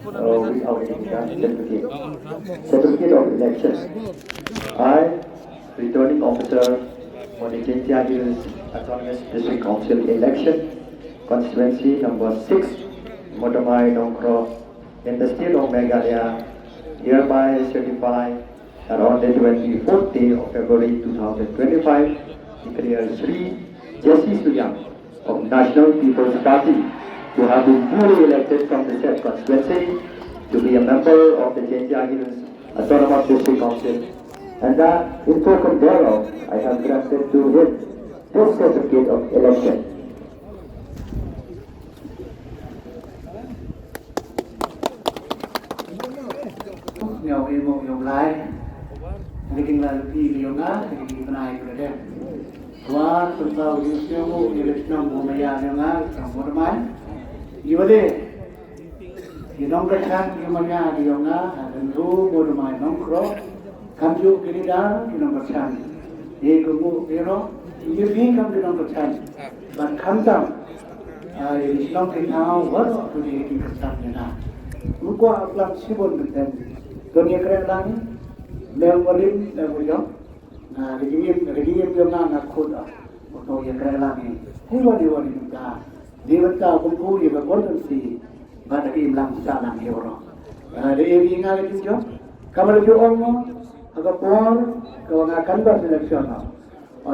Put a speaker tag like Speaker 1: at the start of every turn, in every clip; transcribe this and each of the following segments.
Speaker 1: without any certificate. Certificate of election. I, returning officer for the Jintia Hills Autonomous District Council election, constituency number 6, Moodymmai, Nongkhrohh, in the state of Meghalaya, hereby certify that on the 24th day of February 2025, declare Sri Suiam of National People's Party to have been duly elected from the said constituency to be a member of the Jintia Hills Autonomous District Council, and that in token thereof I have granted to him this certificate of election.
Speaker 2: Nhiều em một nhiều lái, cái kinh là gì nhiều ngã, cái kinh này cái đấy. Qua tuần sau thì siêu bộ như lịch năm của mày nhiều ngã, trong một máy. Như vậy thì nông cái khác như mà nhà nhiều ngã, thành phố Moodymmai Nongkhrohh, tham dự cái đó thì nông cái khác. Thì cái bộ cái đó, như phí tham dự nông cái khác, và tham gia, nông cái nào vẫn có thể cái khác như nào. Lúc qua làm siêu bộ được thêm. Dunia kerana lewat walim lewat jom, regime jom nak khud, untuk yang kerana ni, hewan kita, kita kumpul di berkonsentrasi pada imlang salam hero. Ada ini ingat lagi jom, kamar jom agak pun kau akan berseleksi.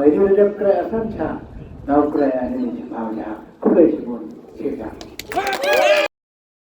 Speaker 2: Ini sudah kerana sanca, tahu kerana ini sebabnya, kulit pun siapa.